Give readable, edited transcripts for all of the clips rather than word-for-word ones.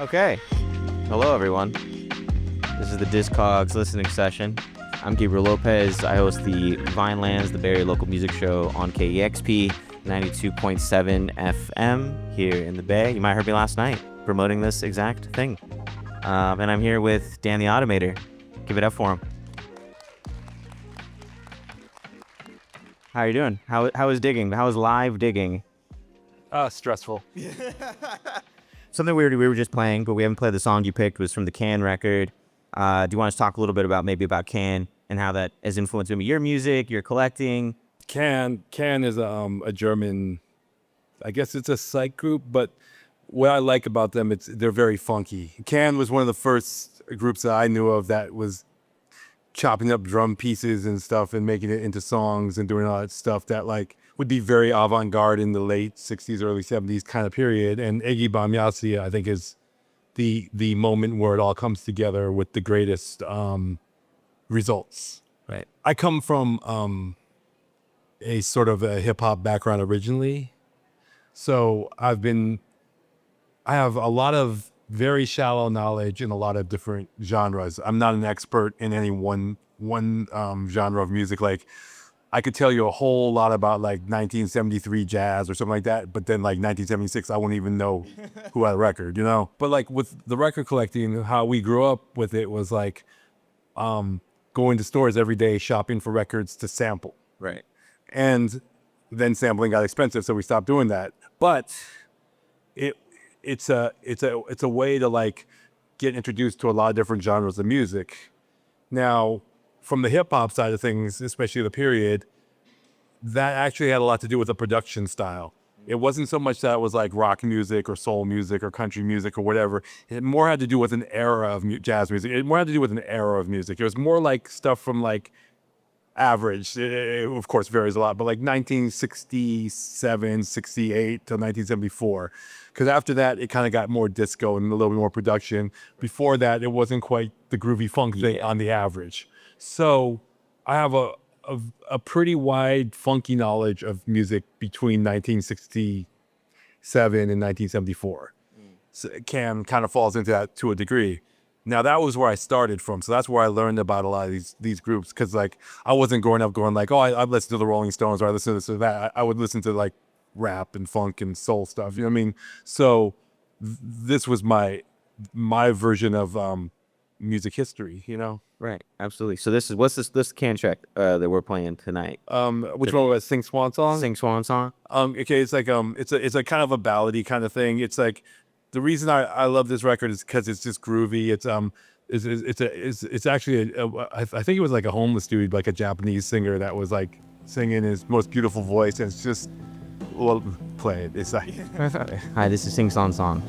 Okay. Hello, everyone. This is the Discogs Listening Session. I'm Gabriel Lopez. I host the Vinelands, the Barrie local music show on KEXP 92.7 FM here in the Bay. You might have heard me last night promoting this exact thing. And I'm here with Dan The Automator. Give it up for him. How are you doing? How is digging? How is live digging? Stressful. Something weird we were just playing, but we haven't played the song you picked, was from the Can record. Do you want us to talk a little bit about Can and how that has influenced maybe your music, your collecting? Can is a German, I guess it's a psych group, but what I like about them, they're very funky. Can was one of the first groups that I knew of that was chopping up drum pieces and stuff and making it into songs and doing all that stuff that like would be very avant-garde in the late 60s, early 70s kind of period. And Ege Bamyasi, I think, is the moment where it all comes together with the greatest results. Right. I come from a sort of a hip-hop background originally. So I have a lot of very shallow knowledge in a lot of different genres. I'm not an expert in any one genre of music. Like, I could tell you a whole lot about like 1973 jazz or something like that, but then like 1976, I wouldn't even know who had a record, you know? But like with the record collecting, how we grew up with it was like going to stores every day, shopping for records to sample. Right. And then sampling got expensive, so we stopped doing that. But it's a way to like get introduced to a lot of different genres of music. Now, from the hip hop side of things, especially the period, that actually had a lot to do with the production style. It wasn't so much that it was like rock music or soul music or country music or whatever. It more had to do with an era of jazz music. It more had to do with an era of music. It was more like stuff from like average. It of course varies a lot, but like 1967, 68 to 1974. Because after that, it kind of got more disco and a little bit more production. Before that, it wasn't quite the groovy funk thing on the average. So I have a pretty wide, funky knowledge of music between 1967 and 1974. So Can kind of falls into that to a degree. Now, that was where I started from. So that's where I learned about a lot of these groups. Because like I wasn't growing up going like, oh, I listened to the Rolling Stones or I listened to this or that. I would listen to like rap and funk and soul stuff. You know what I mean? So this was my version of music history, you know? Right. Absolutely. So what's this Can track that we're playing tonight? Which one was Sing Swan Song? Sing Swan Song? Okay, it's like it's a kind of a ballady kind of thing. It's like the reason I love this record is because it's just groovy. It's actually I think it was like a homeless dude, like a Japanese singer that was like singing his most beautiful voice, and it's just play it. It's like Hi, this is Sing Swan Song.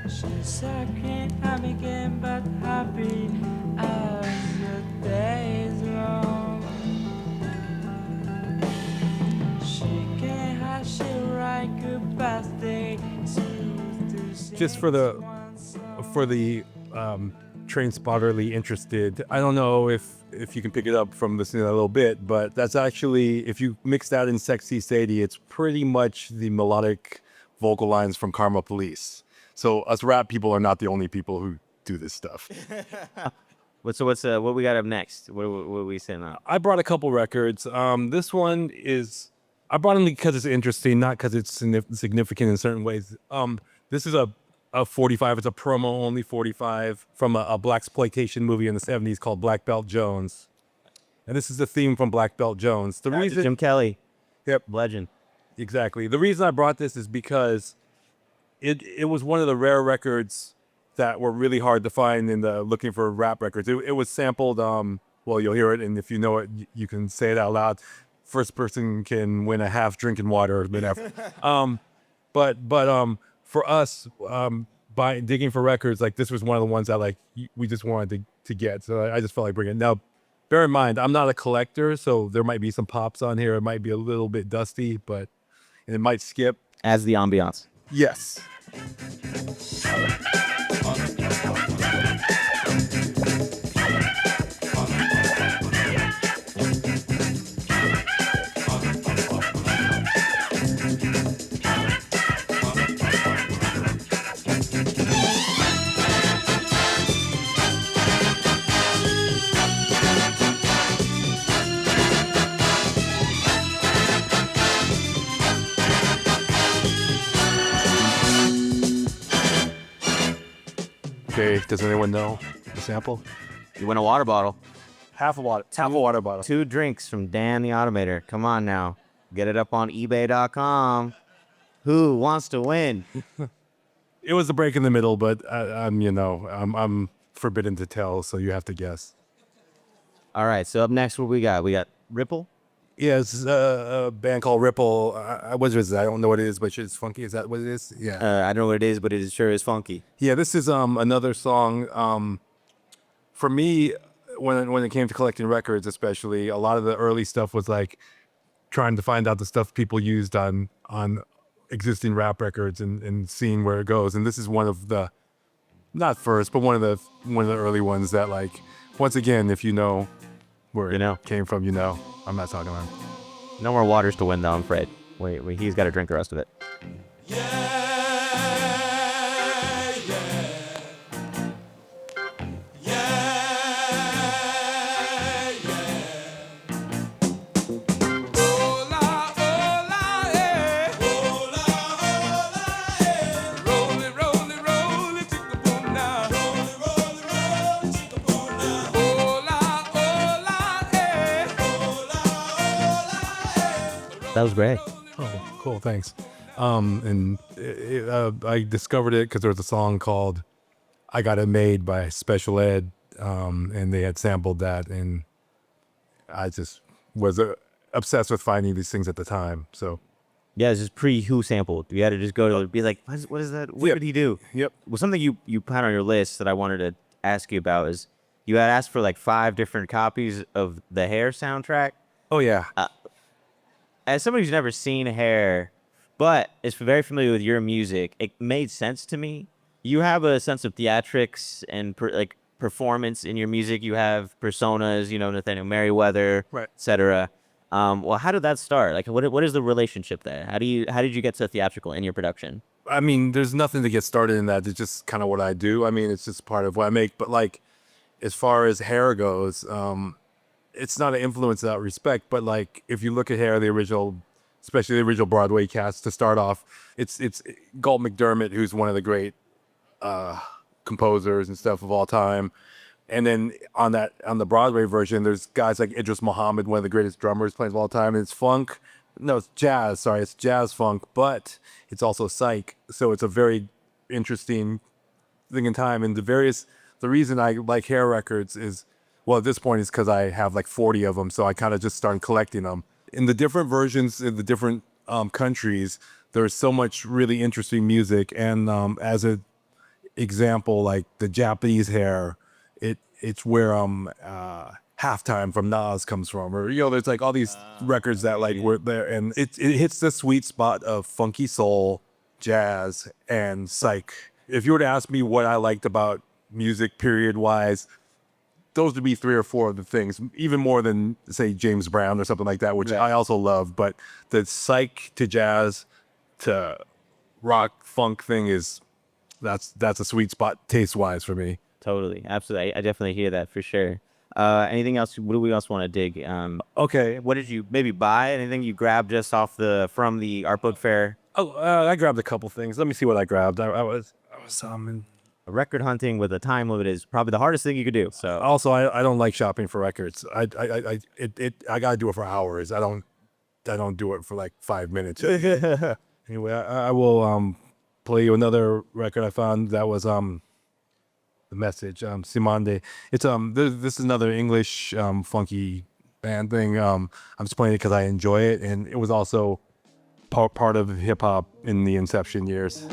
She's sucking up again, but happy as the day is long. She can't have she write good birthday just for the train spotterly interested. I don't know if you can pick it up from listening to that a little bit, but that's actually, if you mix that in Sexy Sadie, it's pretty much the melodic vocal lines from Karma Police. So us rap people are not the only people who do this stuff. What we got up next? What are we saying now? I brought a couple records. This one I brought it because it's interesting, not because it's significant in certain ways. This is a 45. It's a promo only 45 from a blaxploitation movie in the 70s called Black Belt Jones. And this is the theme from Black Belt Jones. The reason Jim Kelly. Yep. Legend. Exactly. The reason I brought this is because it was one of the rare records that were really hard to find in the looking for rap records. It was sampled, well, you'll hear it, and if you know it, you can say it out loud. First person can win a half drinking water or whatever. But for us, by digging for records, like this was one of the ones that like we just wanted to get. So I just felt like bringing it. Now, bear in mind, I'm not a collector, so there might be some pops on here. It might be a little bit dusty, but it might skip. as the ambiance. Yes. Okay, does anyone know the sample? You win a water bottle. Half a water bottle. 2 drinks from Dan the Automator. Come on now. Get it up on ebay.com. Who wants to win? It was a break in the middle, but I'm forbidden to tell, so you have to guess. All right, so up next, what we got? We got Ripple. Yeah, it's a band called Ripple. What is it? I don't know what it is, but it's funky. Is that what it is? Yeah. I don't know what it is, but it sure is funky. Yeah, this is another song. For me, when it came to collecting records, especially, a lot of the early stuff was like trying to find out the stuff people used on existing rap records and seeing where it goes. And this is one of the, not first, but one of the early ones that, like, once again, if you know where it came from, you know. I'm not talking about. No more waters to win, though, I'm afraid. Wait, he's got to drink the rest of it. That was great. Oh, cool. Thanks. And I discovered it because there was a song called I Got It Made by Special Ed, and they had sampled that, and I just was obsessed with finding these things at the time. So yeah, it's just pre-Who sampled. You had to just go to be like, what is that? What did he do? Yep. Well, something you put on your list that I wanted to ask you about is you had asked for like 5 different copies of the Hair soundtrack. Oh, yeah. As somebody who's never seen Hair, but is very familiar with your music, it made sense to me. You have a sense of theatrics and performance in your music. You have personas, Nathaniel Merriweather, Right. etc. Well, how did that start? Like, what is the relationship there? How did you get to theatrical in your production? I mean, there's nothing to get started in that. It's just kind of what I do. I mean, it's just part of what I make. But like, as far as Hair goes, it's not an influence in that respect, but like if you look at Hair, the original, especially the original Broadway cast to start off, it's Galt McDermott, who's one of the great composers and stuff of all time. And then on the Broadway version, there's guys like Idris Muhammad, one of the greatest drummers playing of all time. And it's funk. No, it's jazz. Sorry, it's jazz funk, but it's also psych. So it's a very interesting thing in time. And the reason I like Hair records is, well, at this point, it's because I have like 40 of them, so I kind of just started collecting them. In the different versions, in the different countries, there's so much really interesting music. And as an example, like the Japanese Hair, it's where Halftime from Nas comes from, or there's like all these records that like were there, and it hits the sweet spot of funky soul, jazz, and psych. If you were to ask me what I liked about music period-wise, those would be 3 or 4 of the things, even more than, say, James Brown or something like that, which I also love. But the psych to jazz to rock funk thing that's a sweet spot taste-wise for me. Totally, absolutely. I definitely hear that for sure. Anything else? What do we else want to dig? Okay. What did you maybe buy? Anything you grabbed just from the art book fair? Oh, I grabbed a couple things. Let me see what I grabbed. I was Record hunting with a time limit is probably the hardest thing you could do. So also, I don't like shopping for records. I gotta do it for hours. I don't do it for like 5 minutes. Anyway, I will play you another record I found that was The Message, Cymande. It's this is another English funky band thing. I'm just playing it because I enjoy it, and it was also part of hip hop in the inception years.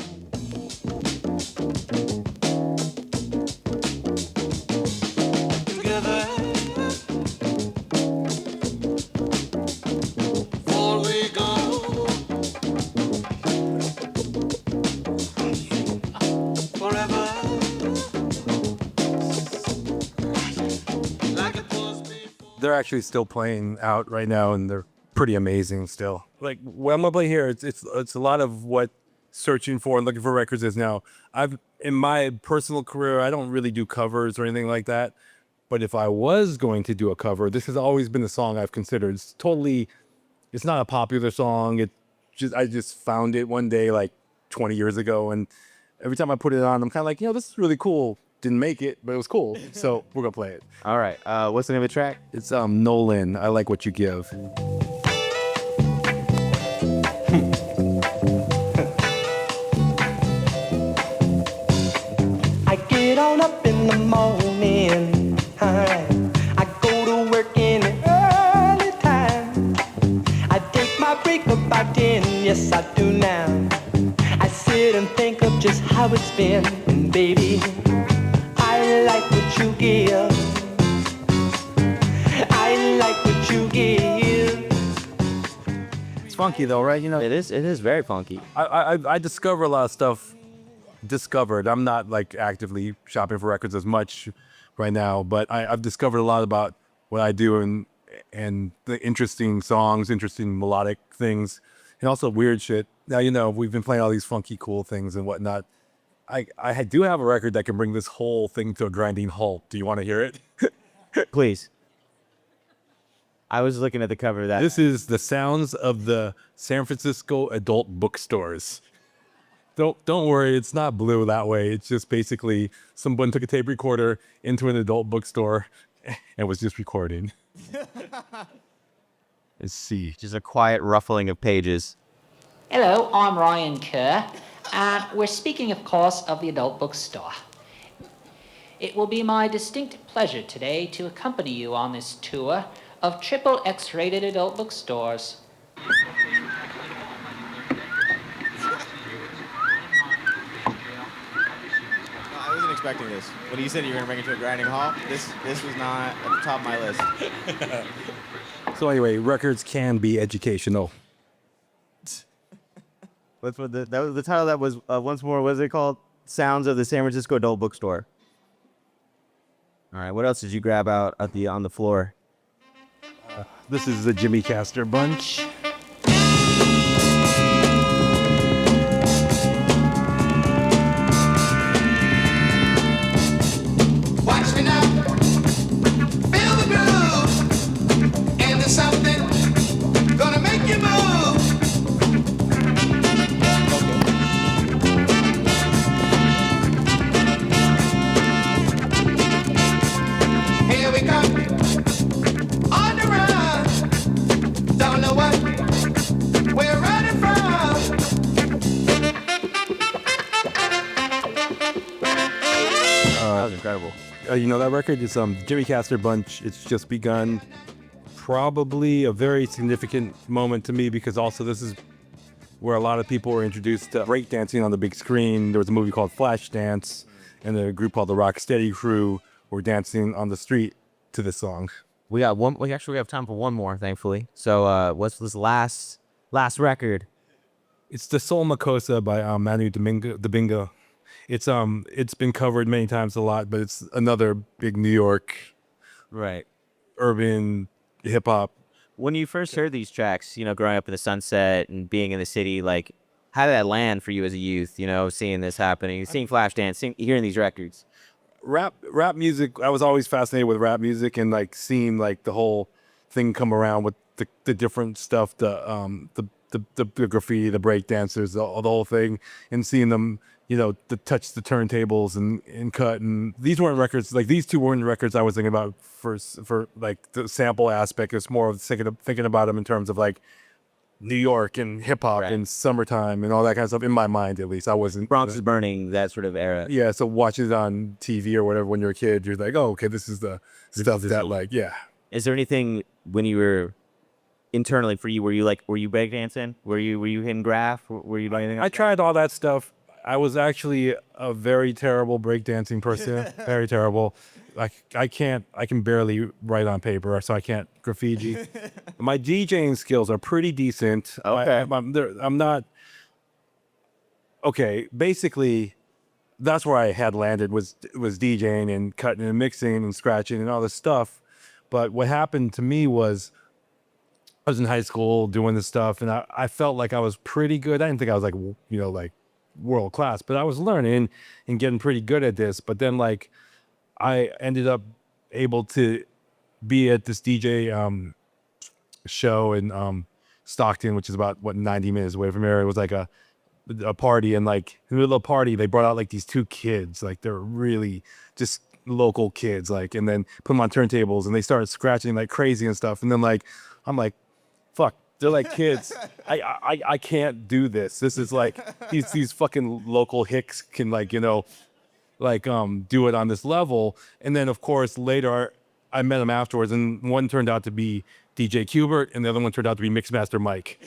they're actually still playing out right now, and they're pretty amazing still. Like what I'm gonna play here, it's a lot of what searching for and looking for records is now. In my personal career, I don't really do covers or anything like that. But if I was going to do a cover, this has always been a song I've considered. It's not a popular song. I just found it one day like 20 years ago, and every time I put it on, I'm kind of like, this is really cool. Didn't make it, but it was cool. So we're gonna play it. All right. What's the name of the track? It's Nolan. I Like What You Give. I get on up in the morning time. I go to work in the early time. I take my break about 10, yes I do now. I sit and think of just how it's been, and baby, I like what you give. I like what you give. It's funky though, right? It is very funky. I discover a lot of stuff. I'm not like actively shopping for records as much right now, but I've discovered a lot about what I do and the interesting songs, interesting melodic things, and also weird shit. Now, we've been playing all these funky, cool things and whatnot. I do have a record that can bring this whole thing to a grinding halt. Do you want to hear it? Please. I was looking at the cover of that. This is the sounds of the San Francisco adult bookstores. Don't worry, it's not blue that way. It's just basically someone took a tape recorder into an adult bookstore and was just recording. Let's see. Just a quiet ruffling of pages. Hello, I'm Ryan Kerr, and we're speaking, of course, of the adult bookstore. It will be my distinct pleasure today to accompany you on this tour of triple X-rated adult bookstores. I wasn't expecting this. When you said you were going to bring it to a grinding halt, this was not at the top of my list. So anyway, records can be educational. That's what the title of that was. Once more, what is it called? Sounds of the San Francisco Adult Bookstore. All right, what else did you grab out on the floor? This is the Jimmy Castor bunch. Watch me now, feel the groove, and there's something gonna make you move. Here we come, on the run, don't know what we're running from. That was incredible. That record is Jimmy Castor bunch. It's Just Begun. Probably a very significant moment to me because also this is where a lot of people were introduced to breakdancing on the big screen. There was a movie called Flashdance, and a group called the Rocksteady Crew were dancing on the street to this song. We got one. We have time for one more, thankfully. So, what's this last record? It's the Soul Makossa by Manu Dibango. It's been covered many times a lot, but it's another big New York Right. urban hip hop. When you first heard these tracks, growing up in the Sunset and being in the city, like, how did that land for you as a youth? Seeing this happening, seeing Flashdance, hearing these records. Rap music. I was always fascinated with rap music and like seeing like the whole thing come around with the different stuff, the graffiti, the break dancers, the whole thing, and seeing them, touch the turntables and cut. And these weren't records, like these two weren't records I was thinking about for like the sample aspect. It's more of thinking about them in terms of like New York and hip hop and summertime and all that kind of stuff in my mind, at least. I wasn't. Bronx is Burning, that sort of era. Yeah, so watching it on TV or whatever when you're a kid, you're like, oh, okay, this is the stuff that like, yeah. Is there anything when you were internally for you? Were you breakdancing? Were you hitting graph? Were you doing anything? I tried all that stuff. I was actually a very terrible breakdancing person. Very terrible. Like I can barely write on paper, so I can't graffiti. My DJing skills are pretty decent. Okay. I'm not. Okay, basically, that's where I had landed was DJing and cutting and mixing and scratching and all this stuff. But what happened to me was I was in high school doing this stuff, and I felt like I was pretty good. I didn't think I was like, like world class, but I was learning and getting pretty good at this. But then like I ended up able to be at this DJ show in Stockton, which is about 90 minutes away from here. It was like a party, and like in the middle of the party they brought out like these two kids, like they're really just local kids, like, and then put them on turntables and they started scratching like crazy and stuff. And then like I'm like, fuck, they're like kids. I can't do this. This is like these fucking local hicks can like, like do it on this level. And then of course later I met them afterwards, and one turned out to be DJ Qbert and the other one turned out to be Mixmaster Mike.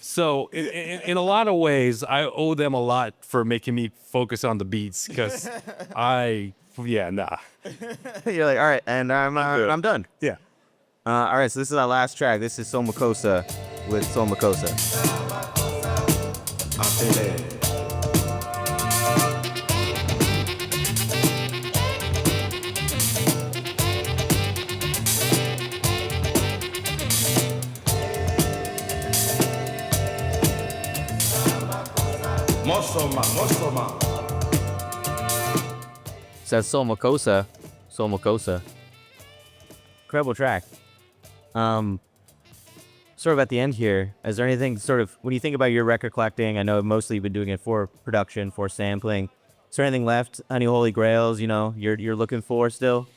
So in a lot of ways, I owe them a lot for making me focus on the beats, because You're like, all right, and I'm done. Yeah. All right, so this is our last track. This is Soul Makossa with Soul Makossa. Mosoma. So that's Soul Makossa. Soul Makossa. Incredible track. Sort of at the end here, is there anything sort of, when you think about your record collecting, I know mostly you've been doing it for production, for sampling. Is there anything left, any holy grails, you're looking for still?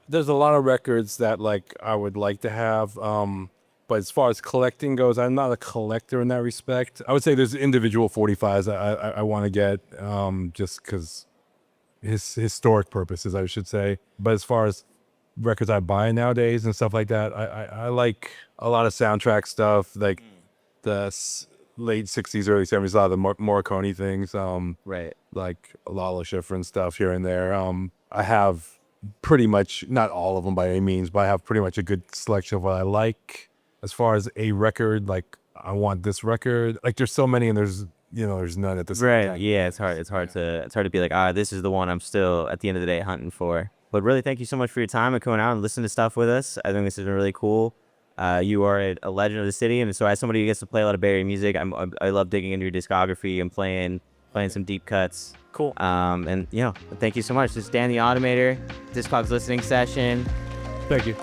There's a lot of records that like I would like to have, but as far as collecting goes, I'm not a collector in that respect. I would say there's individual 45s I want to get, just because historic purposes, I should say. But as far as records I buy nowadays and stuff like that, I like a lot of soundtrack stuff, like the late 60s, early 70s, a lot of the Morricone things, Right. like Lalo Schifrin stuff here and there. I have pretty much, not all of them by any means, but I have pretty much a good selection of what I like. As far as a record, like I want this record, like there's so many and there's none at this Right. time. Yeah, it's hard to be like, this is the one I'm still at the end of the day hunting for. But really, thank you so much for your time and coming out and listening to stuff with us. I think this has been really cool. You are a legend of the city, and so as somebody who gets to play a lot of Bay Area music, I love digging into your discography and playing some deep cuts. Cool. And thank you so much. This is Dan The Automator, Discogs Listening Session. Thank you.